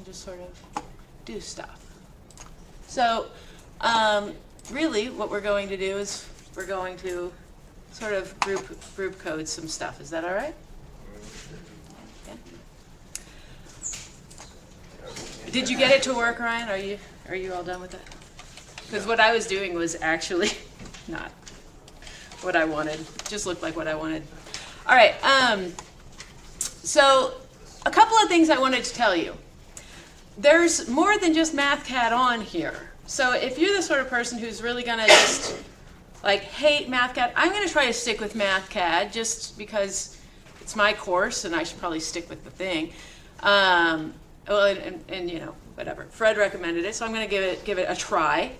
just sort of do stuff. So really what we're going to do is we're going to sort of group code some stuff. Is that all right? Okay. Did you get it to work, Ryan? Are you all done with it? Because what I was doing was actually not what I wanted. It just looked like what I wanted. All right. So a couple of things I wanted to tell you. There's more than just Mathcad on here. So if you're the sort of person who's really going to just like hate Mathcad, I'm going to try to stick with Mathcad just because it's my course and I should probably stick with the thing. Well, and you know, whatever. Fred recommended it, so I'm going to give it a try.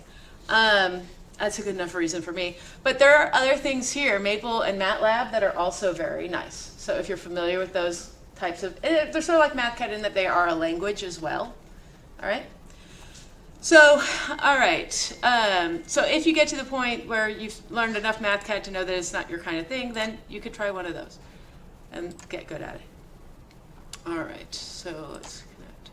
That's a good enough reason for me. But there are other things here, Maple and MATLAB, that are also very nice. So if you're familiar with those types of, they're sort of like Mathcad in that they are a language as well. All right. So, all right. So if you get to the point where you've learned enough Mathcad to know that it's not your kind of thing, then you could try one of those and get good at it. All right. So let's connect.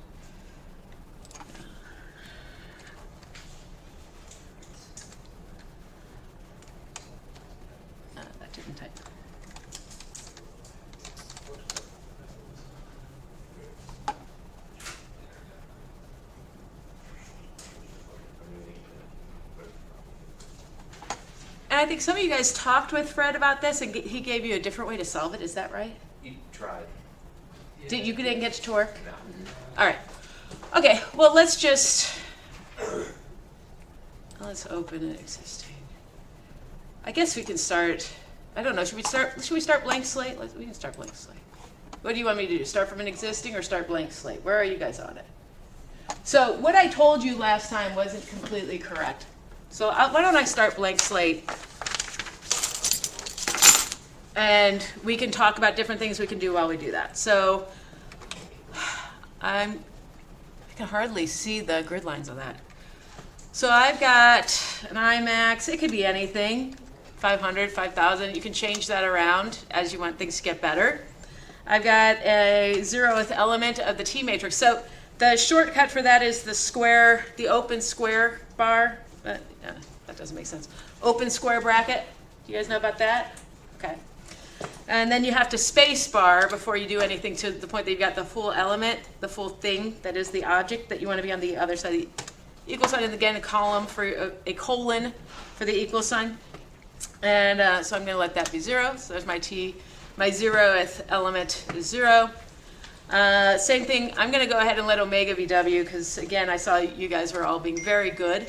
That didn't type. And I think some of you guys talked with Fred about this, and he gave you a different way to solve it. Is that right? He tried. You didn't get it to work? No. All right. Okay. Well, let's open an existing. I guess we can start. I don't know. Should we start blank slate? We can start blank slate. What do you want me to do? Start from an existing or start blank slate? Where are you guys on it? So what I told you last time wasn't completely correct. So why don't I start blank slate, and we can talk about different things we can do while we do that. So I can hardly see the grid lines on that. So I've got an IMAX. It could be anything, 500, 5,000. You can change that around as you want things to get better. I've got a 0th element of the T matrix. So the shortcut for that is the open square bar. That doesn't make sense. Open square bracket. Do you guys know about that? Okay. And then you have to space bar before you do anything to the point that you've got the full element, the full thing that is the object that you want to be on the other side of the equal sign. And again, a column for a colon for the equal sign. And so I'm going to let that be 0. So there's my T. My 0th element is 0. Same thing. I'm going to go ahead and let omega be W because, again, I saw you guys were all being very good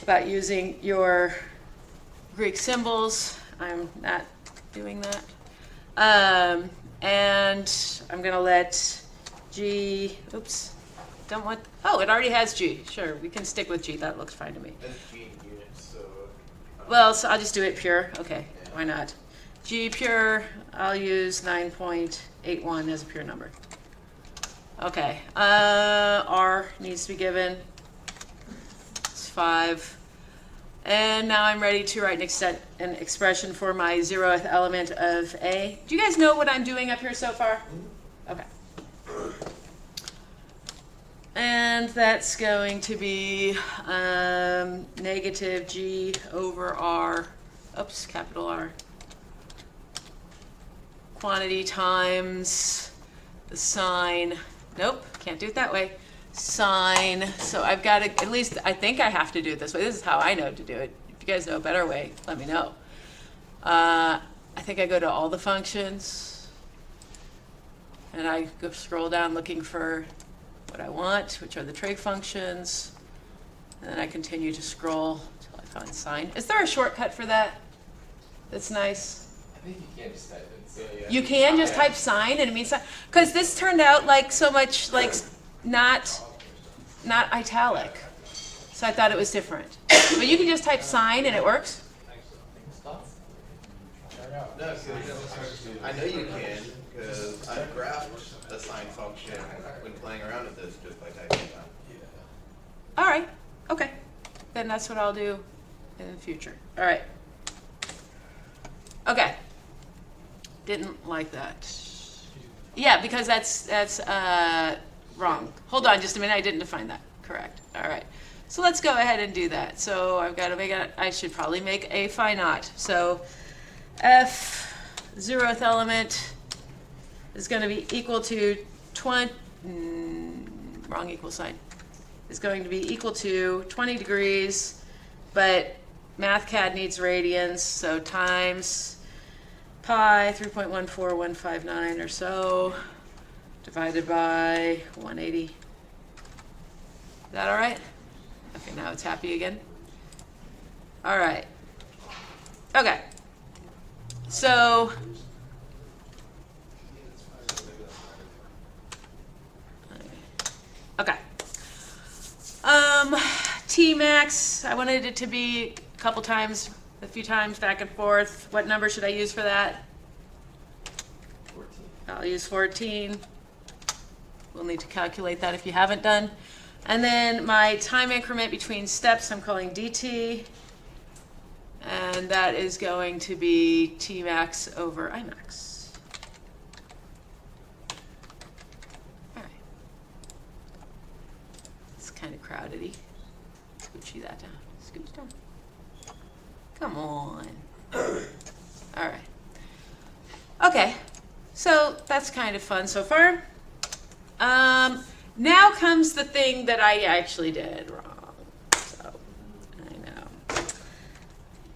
about using your Greek symbols. I'm not doing that. And I'm going to let G, oh, it already has G. Sure, we can stick with G. That looks fine to me. That's G in units, so... Well, so I'll just do it pure. Okay, why not? G pure, I'll use 9.81 as a pure number. Okay, R needs to be given. 5. And now I'm ready to write an expression for my 0th element of A. Do you guys know what I'm doing up here so far? Okay. And that's going to be negative G over R, capital R, quantity times the sign. Nope, can't do it that way. Sine. So I've got to, at least I think I have to do it this way. This is how I know to do it. If you guys know a better way, let me know. I think I go to all the functions and I go scroll down looking for what I want, which are the trig functions. And then I continue to scroll until I find sine. Is there a shortcut for that? That's nice. I think you can just type it. So, yeah. You can just type sine and it means sine? Because this turned out like so much like not italic. So I thought it was different. But you can just type sine and it works? No, I know you can, because I've graphed the sine function when playing around with this just by typing it out. All right. Okay. Then that's what I'll do in the future. All right. Okay. Didn't like that. Yeah, because that's wrong. Hold on just a minute, I didn't define that. Correct. All right. So let's go ahead and do that. So I've got to make it, I should probably make a phi naught. So F 0th element is going to be equal to 20, wrong equal sign, is going to be equal to 20 degrees, but Mathcad needs radians, so times pi 3.14159 or so, divided by 180. Is that all right? Okay, now it's happy again. All right. Okay. So okay. T max, I wanted it to be a few times back and forth. What number should I use for that? 14. I'll use 14. We'll need to calculate that if you haven't done. And then my time increment between steps I'm calling dt. And that is going to be T max over I max. All right. It's kind of crowdedy. Scoochie that down. Scooch down. Come on. All right. Okay. So that's kind of fun so far. Now comes the thing that I actually did wrong. So I know.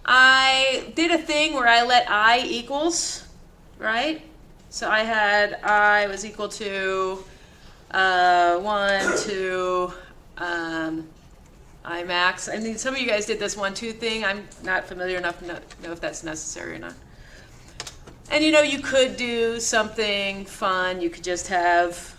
I did a thing where I let I equals, right? So I had I was equal to 1 to I max. I mean, some of you guys did this 1, 2 thing. I'm not familiar enough to know if that's necessary or not. And you know, you could do something fun. You could just have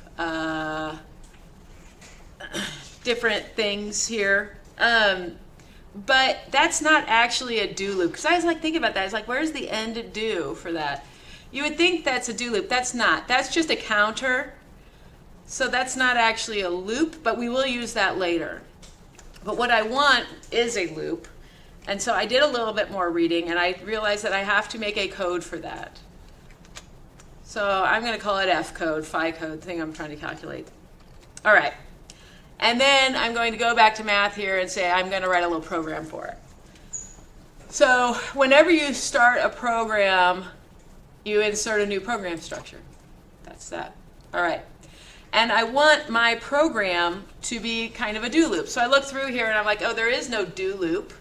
different things here. But that's not actually a do loop. Because I was like thinking about that. I was like, where's the end of do for that? You would think that's a do loop. That's not. That's just a counter. So that's not actually a loop, but we will use that later. But what I want is a loop. And so I did a little bit more reading, and I realized that I have to make a code for that. So I'm going to call it F code, phi code, thing I'm trying to calculate. All right. And then I'm going to go back to math here and say I'm going to write a little program for it. So whenever you start a program, you insert a new program structure. That's that. All right. And I want my program to be kind of a do loop. So I look through here and I'm like, oh, there is no do loop.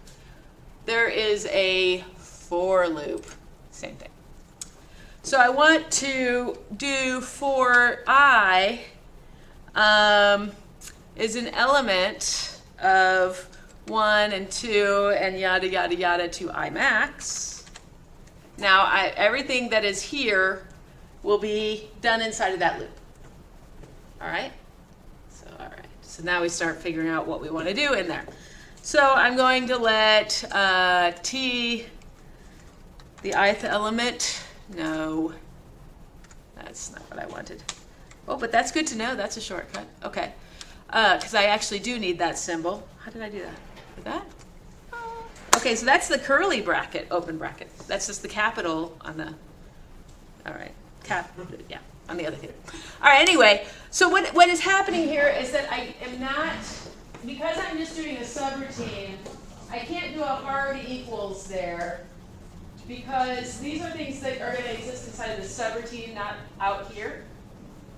There is a for loop. Same thing. So I want to do for I is an element of 1 and 2 and yada, yada, yada to I max. Now, everything that is here will be done inside of that loop. All right? So, all right. So now we start figuring out what we want to do in there. So I'm going to let t, the ith element, no, that's not what I wanted. Oh, but that's good to know. That's a shortcut. Okay. Because I actually do need that symbol. How did I do that? With that? Okay, so that's the curly bracket, open bracket. That's just the capital on the, all right, yeah, on the other thing. All right, anyway, so what is happening here is that I am not, because I'm just doing a subroutine, I can't do a hard equals there because these are things that are going to exist inside of the subroutine, not out here.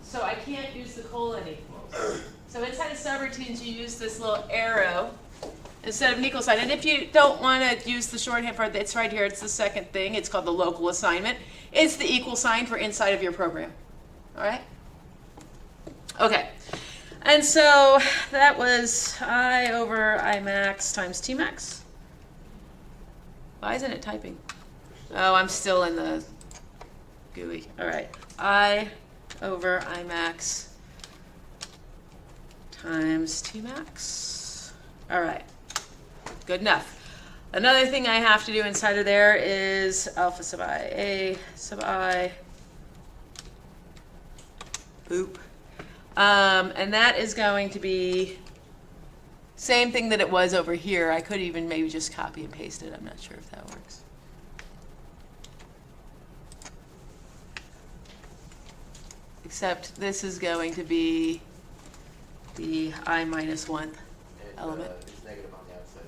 So I can't use the colon equals. So inside of subroutines, you use this little arrow instead of an equal sign. And if you don't want to use the shorthand part, it's right here. It's the second thing. It's called the local assignment. It's the equal sign for inside of your program. All right? Okay. And so that was I over I max times T max. Why isn't it typing? Oh, I'm still in the GUI. All right. I over I max times T max. All right. Good enough. Another thing I have to do inside of there is alpha sub I, A sub I, boop. And that is going to be same thing that it was over here. I could even maybe just copy and paste it. I'm not sure if that works. Except this is going to be the I minus 1th element. It's negative on the outside,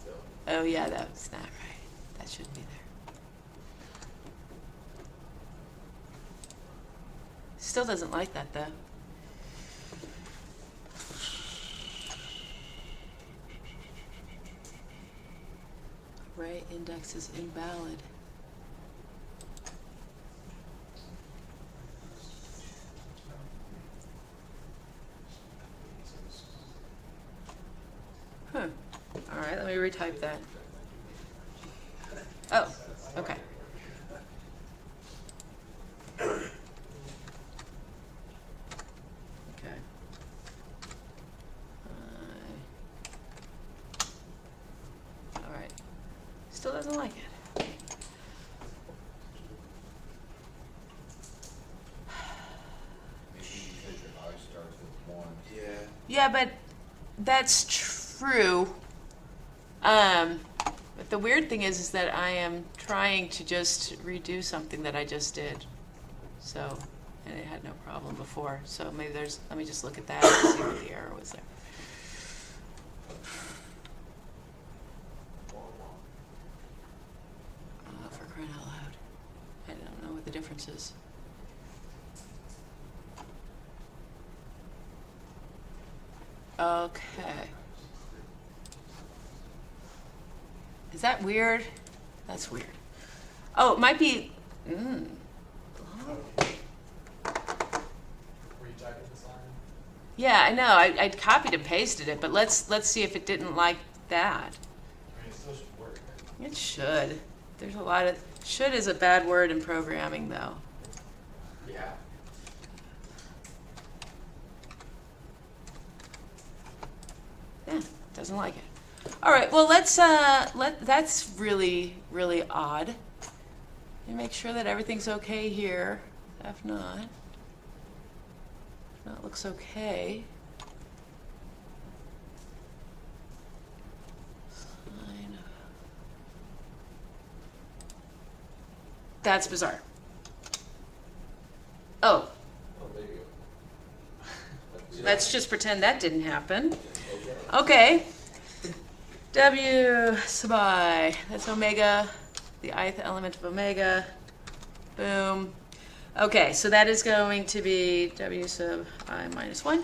so. Oh yeah, that's not right. That shouldn't be there. Still doesn't like that though. Array index is invalid. Huh. All right, let me retype that. Oh, okay. Okay. All right. Still doesn't like it. Maybe because your I starts with 1. Yeah. Yeah, but that's true. But the weird thing is that I am trying to just redo something that I just did. So, and it had no problem before. So maybe let me just look at that and see what the error was there. For crying out loud. I don't know what the difference is. Okay. Is that weird? That's weird. Oh, it might be. Were you typing this line? Yeah, I know. I copied and pasted it, but let's see if it didn't like that. I mean, it still should work. It should. There's a lot of should is a bad word in programming, though. Yeah. Yeah, doesn't like it. All right. Well, that's really odd. Let me make sure that everything's okay here. If not, it looks okay. Fine. That's bizarre. Oh, Oh, there you go. let's just pretend that didn't happen. Okay. W sub I, that's omega, the ith element of omega. Boom. Okay, so that is going to be W sub I minus 1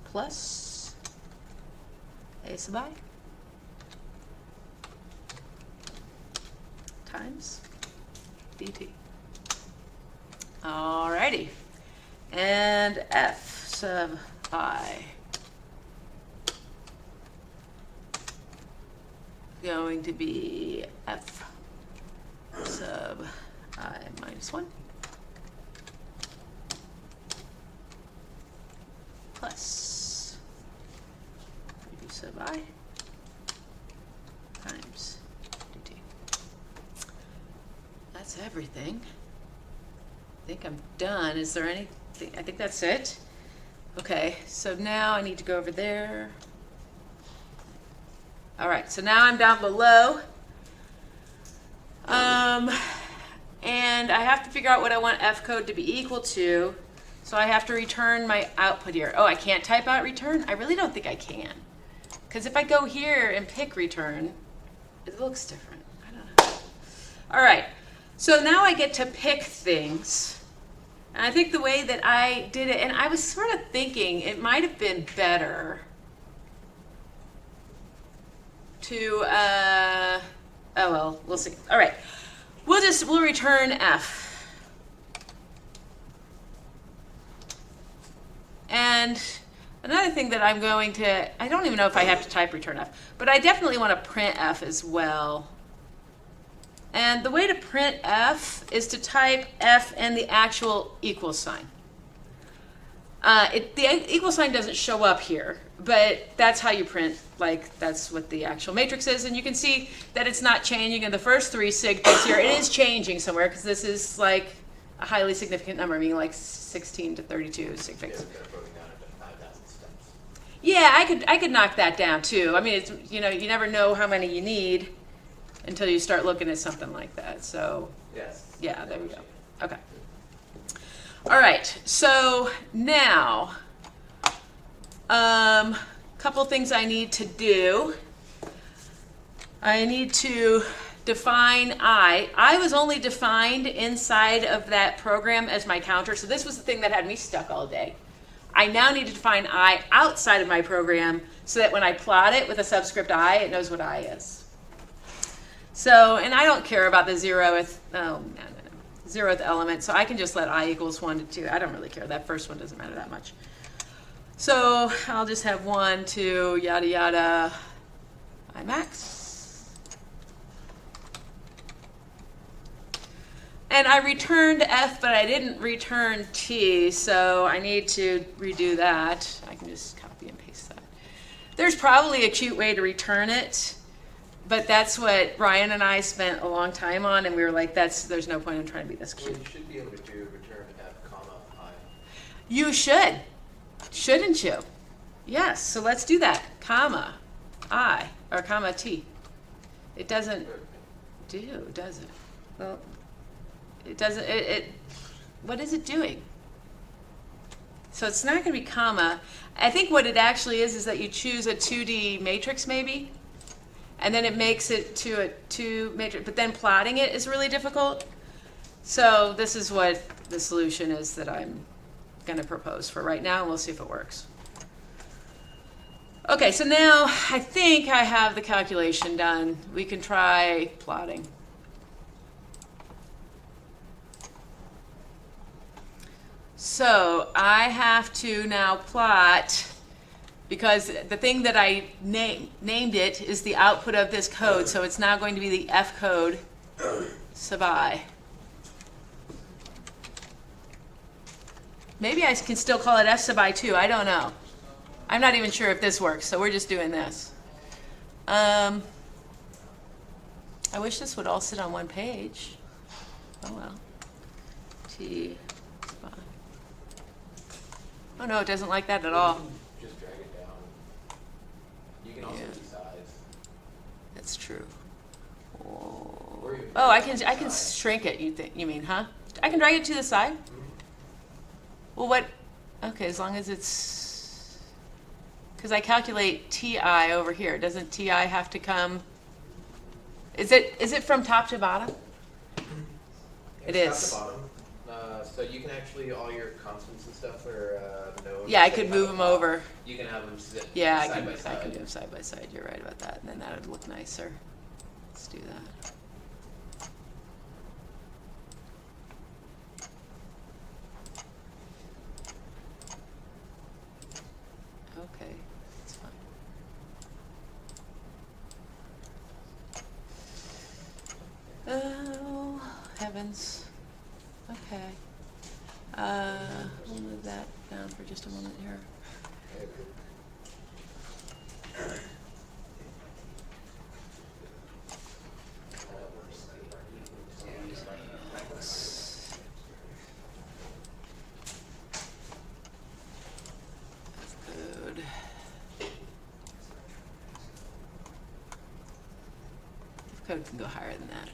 plus A sub I times dt. Alrighty. And F sub I going to be F sub I minus 1 plus W sub I times dt. That's everything. I think I'm done. Is there anything? I think that's it. Okay, so now I need to go over there. All right, so now I'm down below. And I have to figure out what I want F code to be equal to. So I have to return my output here. Oh, I can't type out return? I really don't think I can. Because if I go here and pick return, it looks different. I don't know. All right, so now I get to pick things. And I think the way that I did it, and I was sort of thinking it might have been better to, oh well, we'll see. All right, we'll return F. And another thing that I'm going to, I don't even know if I have to type return F, but I definitely want to print F as well. And the way to print F is to type F and the actual equal sign. The equal sign doesn't show up here, but that's how you print, like that's what the actual matrix is. And you can see that it's not changing in the first 3 sig figs here. It is changing somewhere because this is like a highly significant number, meaning like 16 to 32 sig figs. Yeah, I could knock that down too. I mean, it's, you know, you never know how many you need until you start looking at something like that. So Yes. yeah, there we go. Okay. All right, so now, couple things I need to do. I need to define I. I was only defined inside of that program as my counter, so this was the thing that had me stuck all day. I now need to define I outside of my program so that when I plot it with a subscript I, it knows what I is. So, and I don't care about the zeroth element, so I can just let I equals 1 to 2. I don't really care. That first one doesn't matter that much. So I'll just have 1, 2, yada, yada, I max. And I returned F, but I didn't return T, so I need to redo that. I can just copy and paste that. There's probably a cute way to return it, but that's what Brian and I spent a long time on, and we were like, there's no point in trying to be this Well, cute. you should be able to return F, comma, I. You should, shouldn't you? Yes, so let's do that, comma, I, or comma T. It doesn't do, does it? Well, it doesn't, what is it doing? So it's not going to be comma. I think what it actually is that you choose a 2D matrix maybe, and then it makes it to a 2 matrix, but then plotting it is really difficult. So this is what the solution is that I'm going to propose for right now, and we'll see if it works. Okay, so now I think I have the calculation done. We can try plotting. So I have to now plot, because the thing that I named it is the output of this code, so it's now going to be the F code sub I. Maybe I can still call it F sub I too, I don't know. I'm not even sure if this works, so we're just doing this. I wish this would all sit on one page. Oh well. T sub I. Oh no, it doesn't like that at all. You can just drag it down. You can also Yeah. resize. That's true. Or you Oh, I can shrink it. You mean, huh? I can drag it to the side. Well, what? Okay, as long as it's, because I calculate Ti over here. Doesn't Ti have to come? Is it from top to bottom? It It's is. top to bottom. So you can actually, all your constants and stuff are known. Yeah, I They could have move a them top. over. You can have them sit Yeah, I side can by side. do them side by side. You're right about that, and then that would look nicer. Let's do that. Okay, that's fine. Oh, heavens. Okay. We'll move that down for just a moment here. That's good. Code can go higher than that.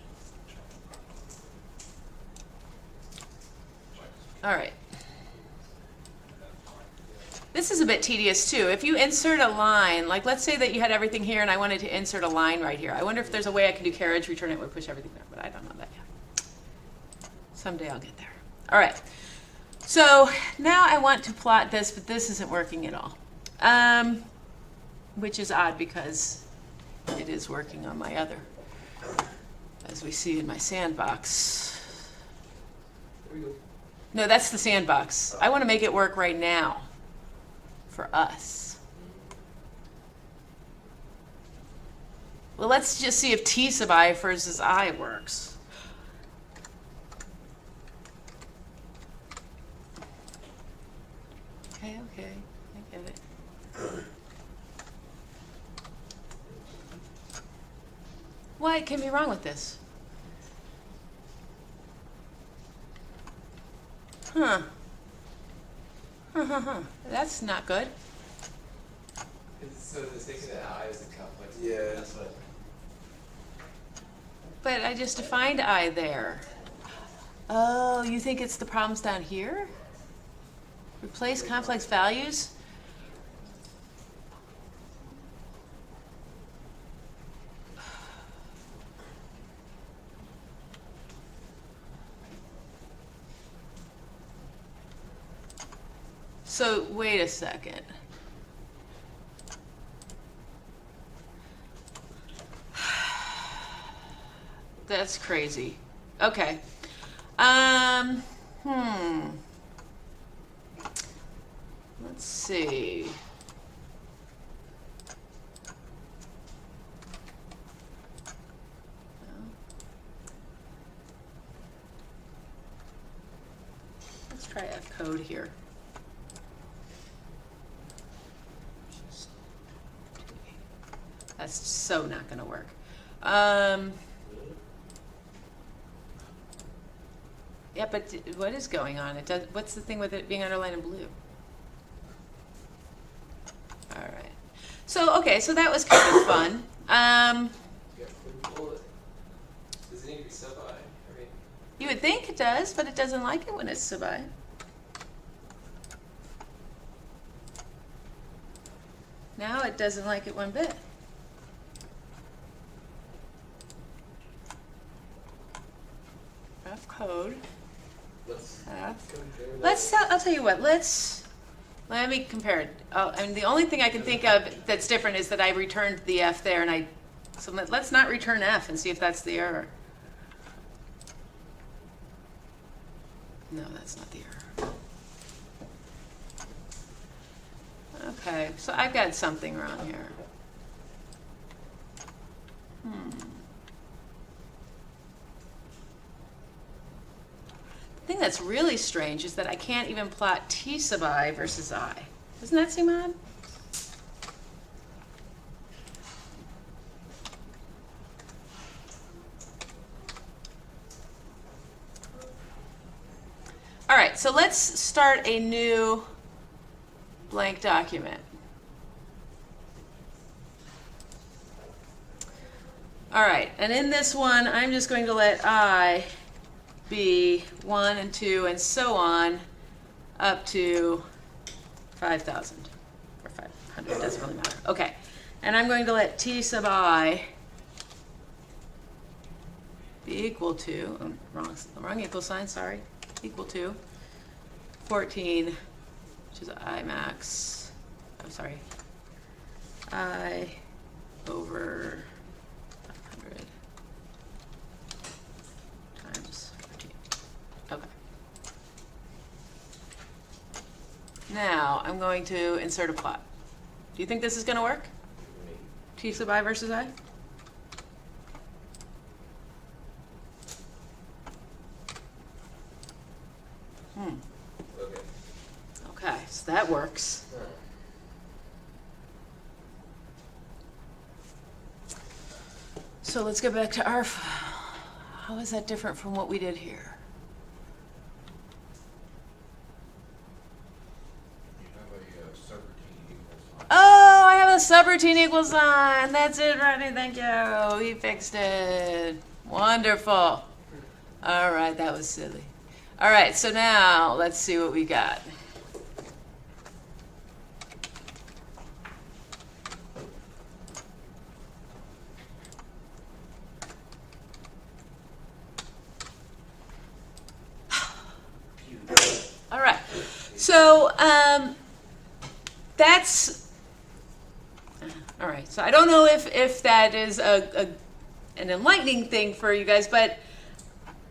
All right. This is a bit tedious too. If you insert a line, like let's say that you had everything here and I wanted to insert a line right here. I wonder if there's a way I can do carriage, return it, would push everything there, but I don't know that yet. Someday I'll get there. All right. So now I want to plot this, but this isn't working at all. Which is odd because it is working on my other, as we see in my sandbox. There we go. No, that's the sandbox. I want to make it work right now for us. Well, let's just see if T sub I versus I works. Okay, I get it. What can be wrong with this? Huh. That's not good. So the thinking that I is a complex. Yeah, that's what. But I just defined I there. Oh, you think it's the problems down here? Replace complex values? So, wait a second. That's crazy. Okay. Let's see. Let's try F code here. That's so not going to work. Yeah, but what is going on? It does. What's the thing with it being underlined in blue? All right. So okay, so that was kind of fun. Does it need to be sub-I? I mean, You would think it does, but it doesn't like it when it's sub-I. Now it doesn't like it one bit. Rough code. I'll tell you what, let me compare it. I mean, the only thing I can think of that's different is that I returned the F there, and so let's not return F and see if that's the error. No, that's not the error. Okay, so I've got something wrong here. The thing that's really strange is that I can't even plot T sub I versus I. Doesn't that seem odd? All right, so let's start a new blank document. All right, and in this one, I'm just going to let I be 1 and 2 and so on up to 5,000 or 500, it doesn't really matter. Okay, and I'm going to let T sub I be equal to, wrong equal sign, sorry, equal to 14, which is I max, I'm sorry, I over 500 times 14. Okay. Now I'm going to insert a plot. Do you think this is going to work? T sub I versus I? okay. Okay, so that works. So let's go back to our file. How is that different from what we did here? Oh, I have a subroutine equal sign. That's it, Rodney. Thank you. He fixed it. Wonderful. All right, that was silly. All right, so now let's see what we got. All right, so that's all right. So I don't know if that is an enlightening thing for you guys, but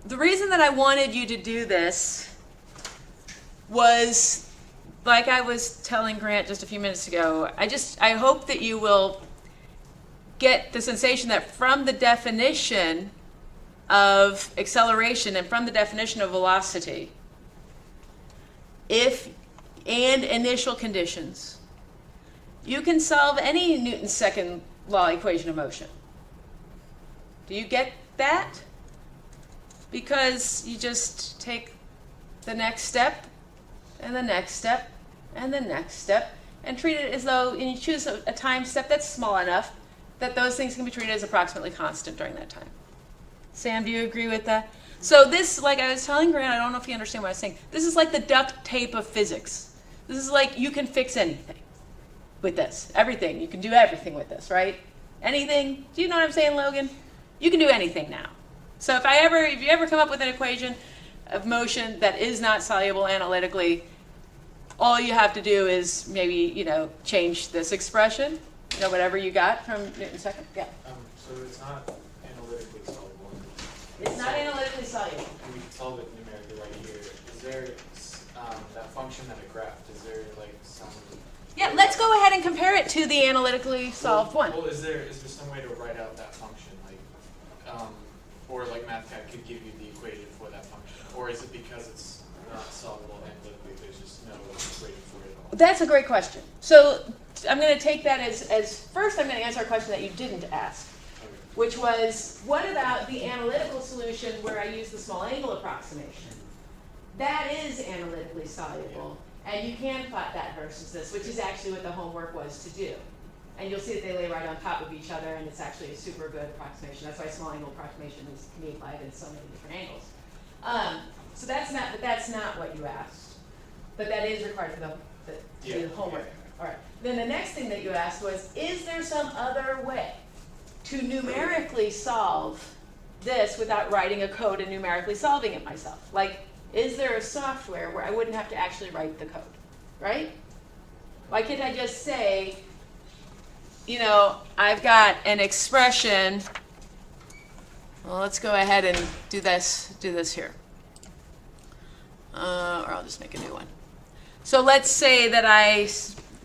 the reason that I wanted you to do this was, like I was telling Grant just a few minutes ago, I hope that you will get the sensation that from the definition of acceleration and from the definition of velocity, and initial conditions, you can solve any Newton's second law equation of motion. Do you get that? Because you just take the next step, and the next step, and the next step, and treat it as though, and you choose a time step that's small enough that those things can be treated as approximately constant during that time. Sam, do you agree with that? So this, like I was telling Grant, I don't know if you understand what I was saying, this is like the duct tape of physics. This is like you can fix anything with this. Everything. You can do everything with this, right? Anything. Do you know what I'm saying, Logan? You can do anything now. So if you ever come up with an equation of motion that is not soluble analytically, all you have to do is maybe, change this expression, whatever you got from Newton's second. Yeah. So it's not analytically solvable. It's not analytically soluble. We can solve it numerically right here. Is there that function that it graphed? Is there like some? Yeah, let's go ahead and compare it to the analytically solved one. Well, is there some way to write out that function, or like Mathcad could give you the equation for that function, or is it because it's not solvable analytically? There's just no equation for it at all. That's a great question. So I'm going to take that as first. I'm going to answer a question that you didn't ask, Okay. which was, what about the analytical solution where I use the small angle approximation? That is analytically soluble, and you can plot that versus this, which is actually what the homework was to do. And you'll see that they lay right on top of each other, and it's actually a super good approximation. That's why small angle approximation can be applied in so many different angles. So that's not what you asked, but that is required for the homework. All right. Then the next thing that you asked was, is there some other way to numerically solve this without writing a code and numerically solving it myself? Like, is there a software where I wouldn't have to actually write the code, right? Why can't I just say, I've got an expression. Well, let's go ahead and do this here. Or I'll just make a new one. So let's say that I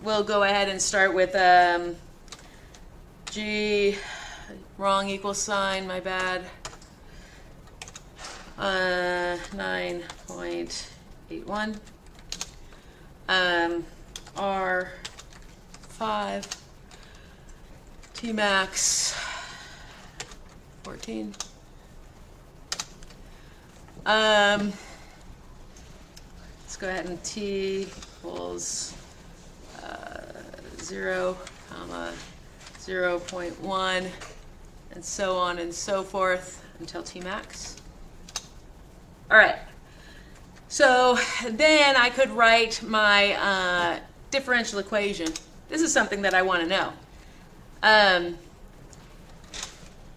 will go ahead and start with G, wrong equal sign, my bad. 9.81. R5. Tmax 14. Let's go ahead and T equals 0, 0.1, and so on and so forth until Tmax. All right. So then I could write my differential equation. This is something that I want to know.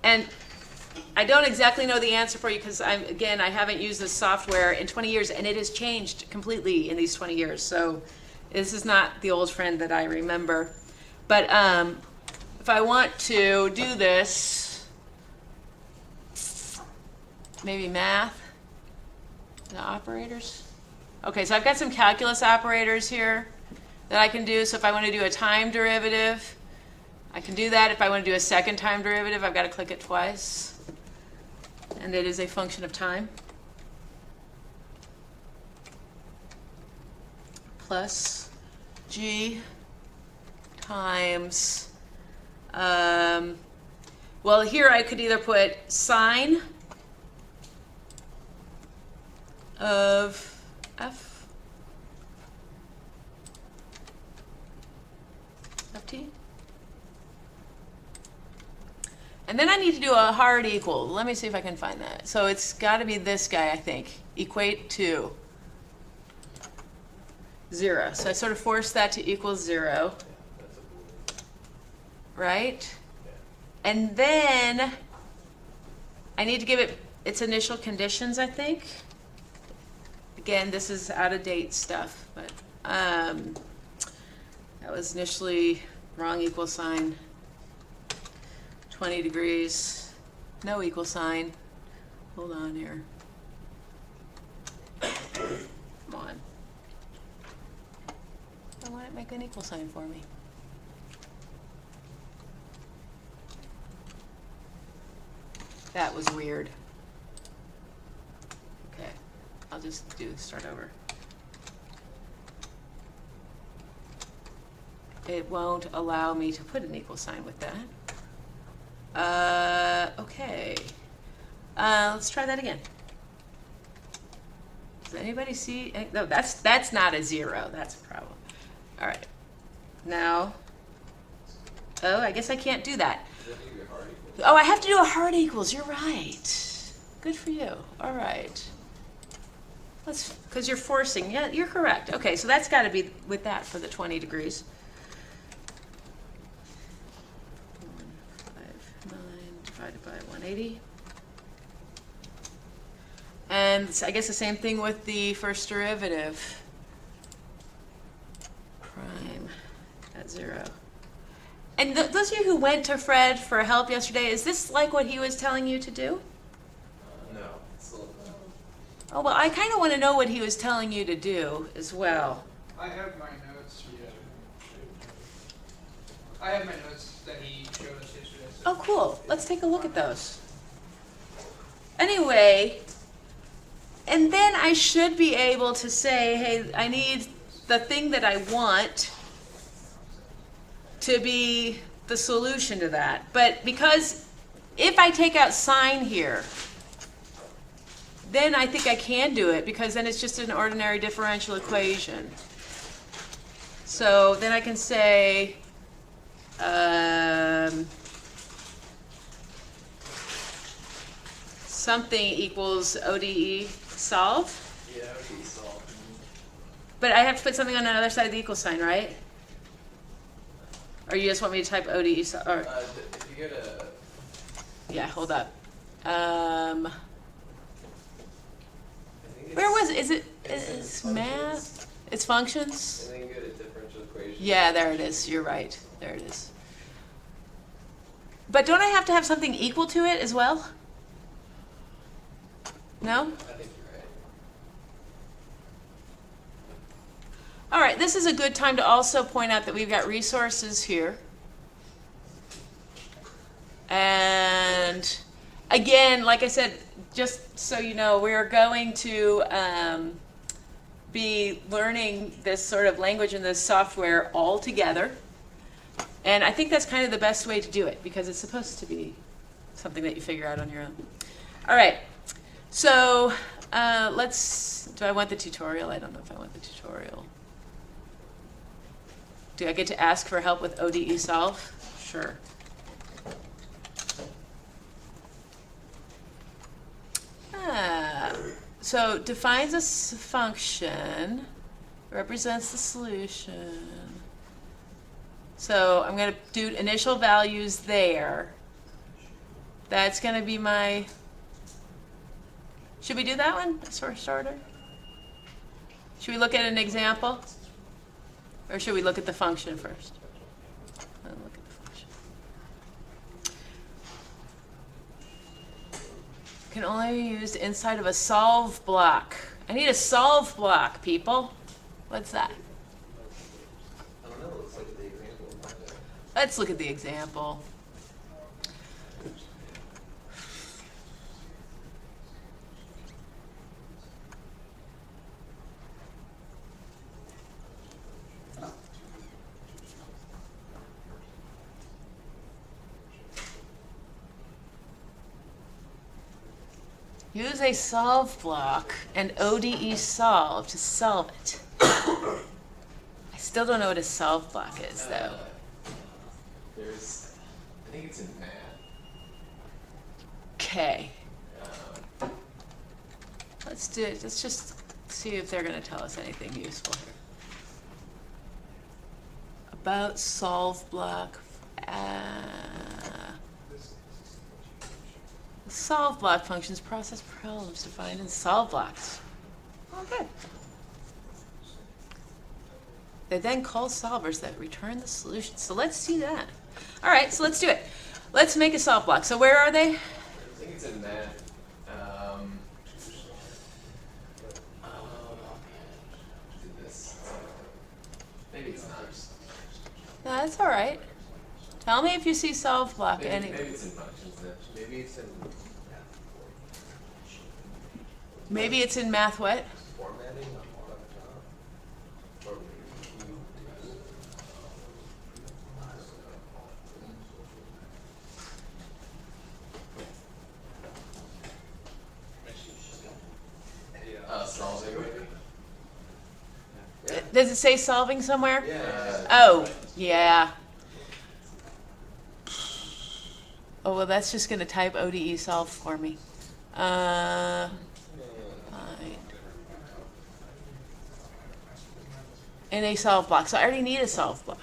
And I don't exactly know the answer for you because I haven't used this software in 20 years, and it has changed completely in these 20 years. So this is not the old friend that I remember. But if I want to do this, maybe math, the operators. Okay, so I've got some calculus operators here that I can do. So if I want to do a time derivative, I can do that. If I want to do a second time derivative, I've got to click it twice. And it is a function of time. Plus G times, well, here I could either put sine of f of t. And then I need to do a hard equal. Let me see if I can find that. So it's got to be this guy, I think. Equate to 0. So I sort of force that to equal 0. Right? And then I need to give it its initial conditions, I think. Again, this is out-of-date stuff, but that was initially wrong equal sign. 20 degrees, no equal sign. Hold on here. Come on. Why won't it make an equal sign for me? That was weird. Okay, I'll just start over. It won't allow me to put an equal sign with that. Okay. Let's try that again. Does anybody see? No, that's not a 0. That's a problem. All right. Now, oh, I guess I can't do that. Oh, I have to do a hard equals. You're right. Good for you. All right. Let's, because you're forcing, yeah, you're correct. Okay, so that's got to be with that for the 20 degrees. 159 divided by 180. And I guess the same thing with the first derivative. Prime at 0. And those of you who went to Fred for help yesterday, is this like what he was telling you to do? No. It's a little, Oh, well, I kind of want to know what he was telling you to do as well. I have my notes. I have my notes that he showed us yesterday. So. Oh, cool. Let's take a look at those. Anyway, and then I should be able to say, hey, I need the thing that I want to be the solution to that. But because if I take out sine here, then I think I can do it, because then it's just an ordinary differential equation. So then I can say, something equals ODE solve. yeah, that would be solved. But I have to put something on the other side of the equal sign, right? Or you just want me to type ODE solve? Or, If you go to, yeah, hold up. I think Where it's- was it? Is it? it's in It's functions. math? It's functions? And then go to differential equations. Yeah, there it is. You're right. There it is. But don't I have to have something equal to it as well? No? I think you're right. All right, this is a good time to also point out that we've got resources here. And again, like I said, just so you know, we're going to be learning this sort of language and this software all together. And I think that's kind of the best way to do it, because it's supposed to be something that you figure out on your own. All right, so do I want the tutorial? I don't know if I want the tutorial. Do I get to ask for help with ODE solve? Sure. So defines a function, represents the solution. So I'm going to do initial values there. That's going to be my, should we do that one as for starter? Should we look at an example? Or should we look at the function first? Look at the function. Can only be used inside of a solve block. I need a solve block, people. What's that? I don't know, let's look at the example and find out. Let's look at the example. Use a solve block and ODE solve to solve it. I still don't know what a solve block is, though. There's, I think it's in math. Okay, Um, let's do it. Let's just see if they're going to tell us anything useful here. About solve block. Solve block functions process problems defined in solve blocks. Oh, good. They then call solvers that return the solution. So let's see that. All right, so let's do it. Let's make a solve block. So where are they? I think it's in math. Do this. Maybe it's not. No, that's all right. Tell me if you see solve block Maybe anywhere. it's in functions then. Maybe it's in Maybe it's in math what? formatting. Or solving maybe. Yeah. Does it say solving somewhere? Yeah. Oh, yeah. Oh, well, that's just going to type ODE solve for me. Find in a solve block. So I already need a solve block.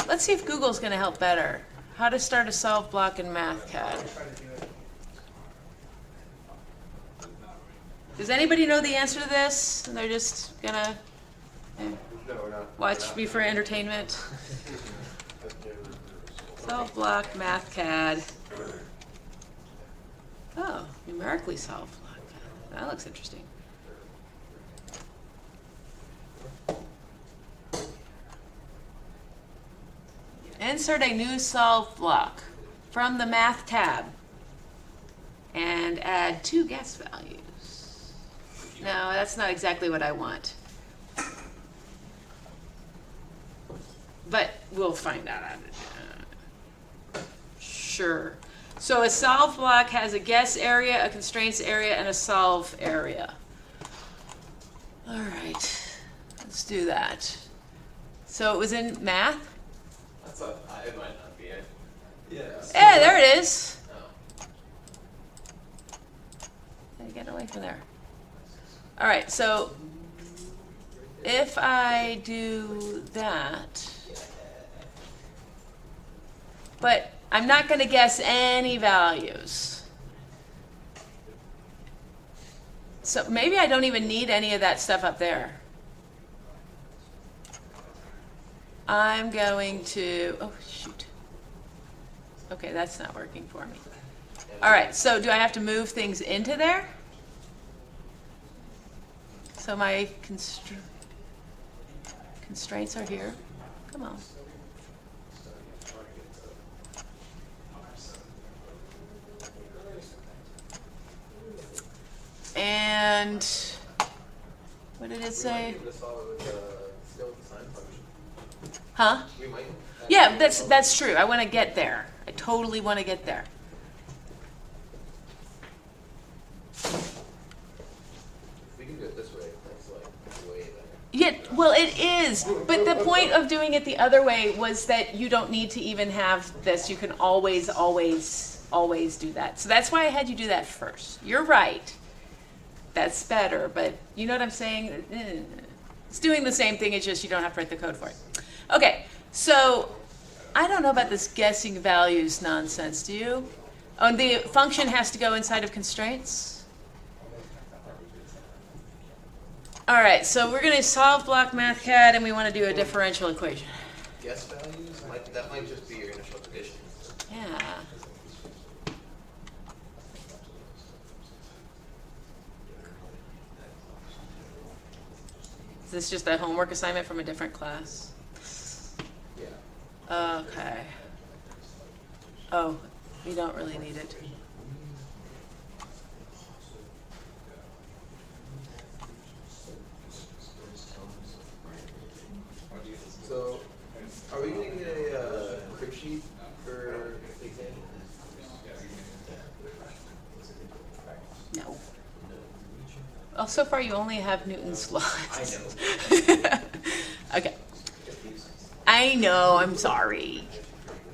Let's see if Google's going to help better. How to start a solve block in Mathcad. Try to do it. Does anybody know the answer to this? And they're just going to No, we're not. watch me for entertainment. Solve block, Mathcad. Oh, numerically solve block. That looks interesting. Insert a new solve block from the Math tab and add 2 guess values. No, that's not exactly what I want. But we'll find out. Sure. So a solve block has a guess area, a constraints area, and a solve area. All right, let's do that. So it was in math? That's a, it might not be it. Yeah. Yeah, there it is. Oh. Get away from there. All right, so if I do that, but I'm not going to guess any values. So maybe I don't even need any of that stuff up there. I'm going to, oh shoot. Okay, that's not working for me. All right, so do I have to move things into there? So my constraints are here. Come on. And what did it say? Huh? We might. Yeah, that's true. I want to get there. I totally want to get there. We can do it this way. That's like way better. Yeah, well, it is. But the point of doing it the other way was that you don't need to even have this. You can always do that. So that's why I had you do that first. You're right. That's better, but you know what I'm saying? It's doing the same thing, it's just you don't have to write the code for it. Okay, so I don't know about this guessing values nonsense, do you? Oh, and the function has to go inside of constraints? All right, so we're going to solve block Mathcad, and we want to do a differential equation. Guess values, that might just be your initial conditions. Yeah. Is this just a homework assignment from a different class? Yeah. Okay. Oh, we don't really need it. So, are we going to get a crib sheet for the exam? No. Oh, so far you only have Newton's laws. I know. Okay. I know, I'm sorry.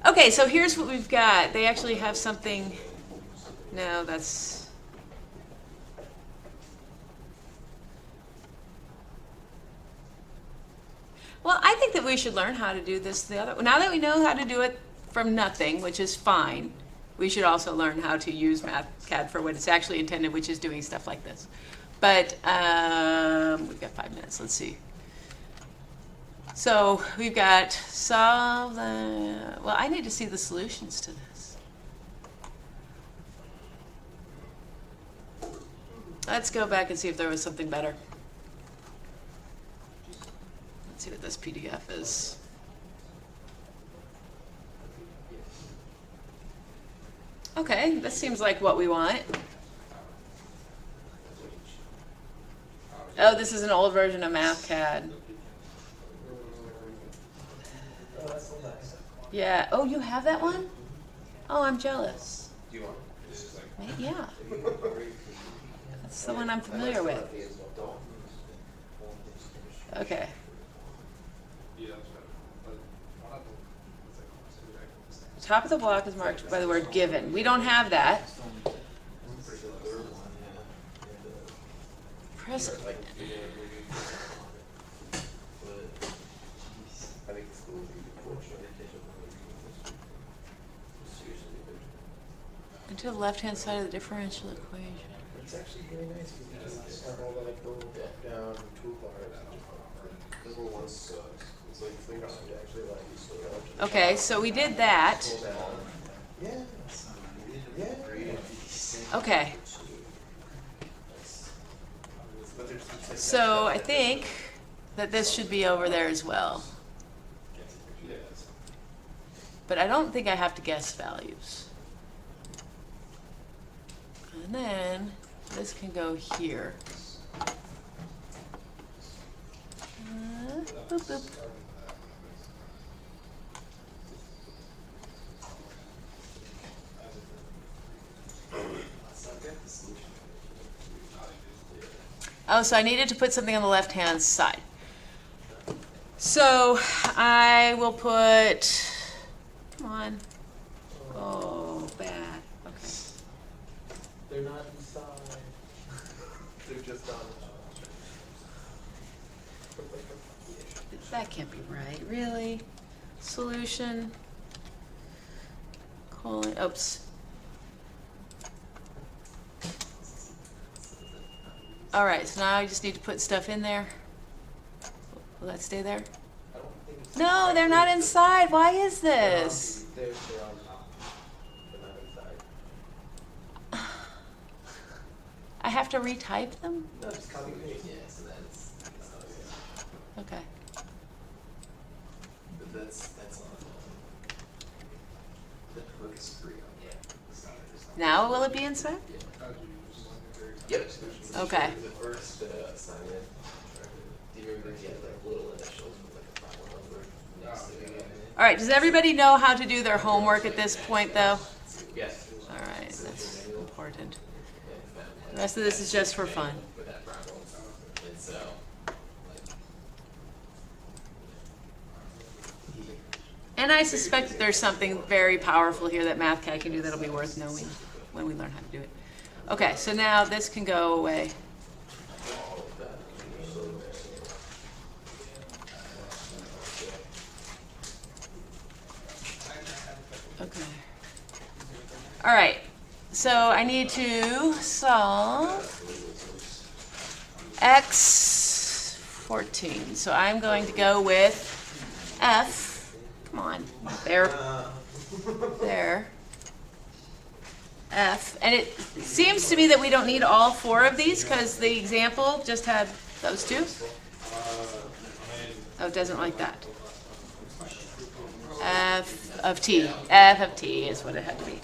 Okay, so here's what we've got. They actually have something. No, that's. Well, I think that we should learn how to do this the other. Now that we know how to do it from nothing, which is fine, we should also learn how to use Mathcad for what it's actually intended, which is doing stuff like this. But we've got 5 minutes. Let's see. So we've got solve the. Well, I need to see the solutions to this. Let's go back and see if there was something better. Let's see what this PDF is. Okay, this seems like what we want. Oh, this is an old version of Mathcad. Oh, that's so nice. Yeah. Oh, you have that one? Oh, I'm jealous. Do you want? Yeah. That's the one I'm familiar with. Okay. Top of the block is marked by the word given. We don't have that. Press. to the left-hand side of the differential equation. It's actually really nice because you just have all the like little drop-down toolbars. The little ones, it's like you actually like. Okay, so we did that. Pull down. Yeah. Yeah. Okay. So I think that this should be over there as well. But I don't think I have to guess values. And then this can go here. Boop, boop. Oh, so I needed to put something on the left-hand side. So I will put, come on. Oh, bad. Okay. They're not inside. They're just on. That can't be right. Really? Solution. Colon. Oops. All right, so now I just need to put stuff in there. Will that stay there? I don't think it's No, they're not inside. Why is this? They're on top. They're not inside. I have to retype them? No, just copy and paste. Yeah, so that's Okay. but that's on the hook is free on Now will it be inside? Yep. Okay. The first assignment, do you remember you had like little initials with like a final number next to it? All right, does everybody know how to do their homework at this point, though? Yes. All right, that's important. The rest of this is just for fun. With that problem. And so, like, And I suspect that there's something very powerful here that Mathcad can do that'll be worth knowing when we learn how to do it. Okay, so now this can go away. Okay. All right, so I need to solve x14. So I'm going to go with f, come on, there, there, f. And it seems to me that we don't need all four of these because the example just had those two. Oh, it doesn't like that. F of t. F of t is what it had to be.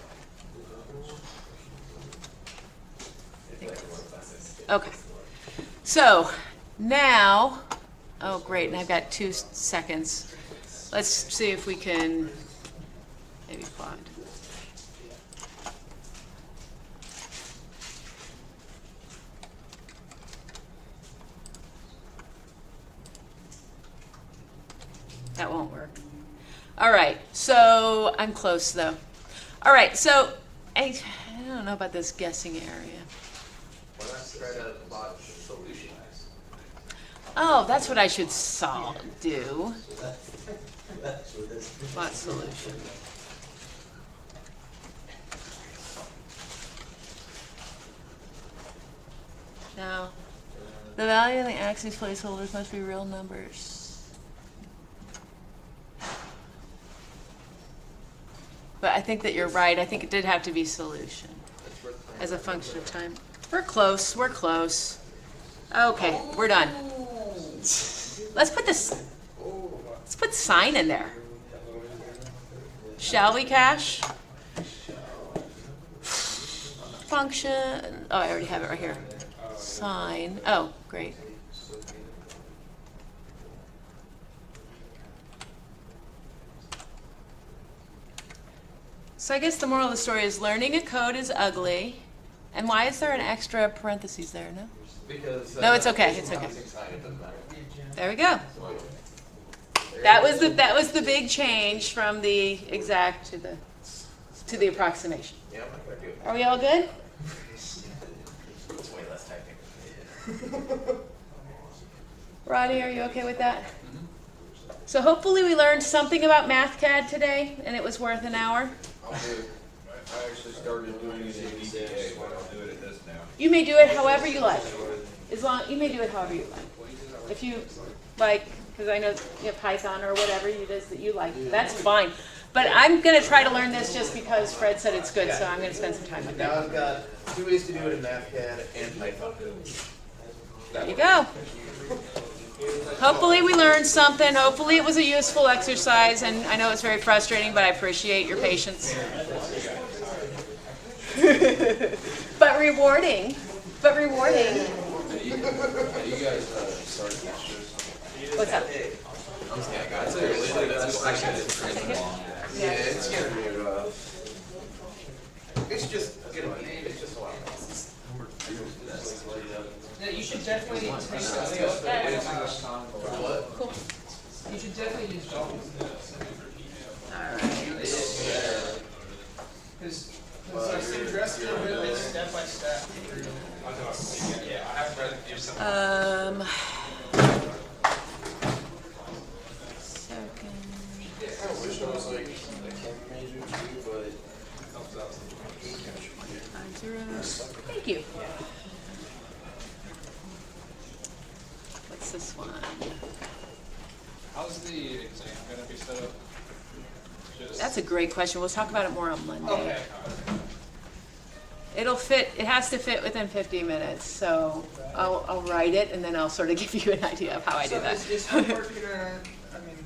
Okay. So now, oh great, and I've got 2 seconds. Let's see if we can maybe plot. That won't work. All right, so I'm close though. All right, so I don't know about this guessing area. Why not try to plot solutions? Oh, that's what I should do. Plot solution. Now, the value of the axis placeholders must be real numbers. But I think that you're right. I think it did have to be solution as a function of time. We're close. We're close. Okay, we're done. Let's put this. Let's put sign in there. Shall we, Cash? Function. Oh, I already have it right here. Sign. Oh, great. So I guess the moral of the story is learning a code is ugly. And why is there an extra parentheses there? No? Because No, it's okay. It's okay. it doesn't matter. There we go. That was the big change from the exact to the approximation. Yeah, I'm not gonna do it. Are we all good? It's way less technical. Roddy, are you okay with that? So hopefully we learned something about Mathcad today, and it was worth an hour. I'll do. I actually started doing it in EDA, but I'll do it at this now. You may do it however you like. You may do it however you like. If you like, because I know you have Python or whatever it is that you like, that's fine. But I'm going to try to learn this just because Fred said it's good, so I'm going to spend some time with Now it. I've got 2 ways to do it in Mathcad and Python. There you go. Hopefully we learned something. Hopefully it was a useful exercise, and I know it's very frustrating, but I appreciate your patience. But rewarding. But rewarding. You guys started What's up? Yeah, it's gonna be rough. It's just gonna be, it's just a lot. Yeah, you should definitely take What? Cool. You should definitely use Java. All right. Because I suggested really step by step. I wish I was like a chem major too, but Thank you. What's this one? How's the exam gonna be set up? That's a great question. We'll talk about it more on Monday. Okay. It'll fit, it has to fit within 50 minutes, so I'll write it and then I'll sort of give you an idea of how I do that. Is homework gonna, I mean,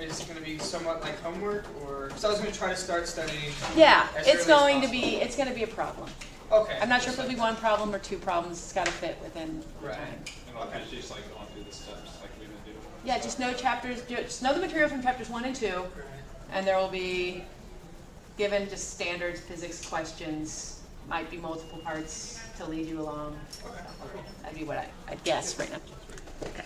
is it gonna be somewhat like homework, or, because I was gonna try to start studying. Yeah, as it's early as going to be, possible. it's going to be a problem. Okay. I'm not sure if it'll be one problem or 2 problems. It's got to fit within the Right. time. And I'll just like going through the steps like we've been doing. Yeah, just know chapters, just know the material from chapters 1 and 2, Right. and there will be given just standard physics questions. Might be multiple parts to lead you along. That'd be what I'd guess right now. Okay.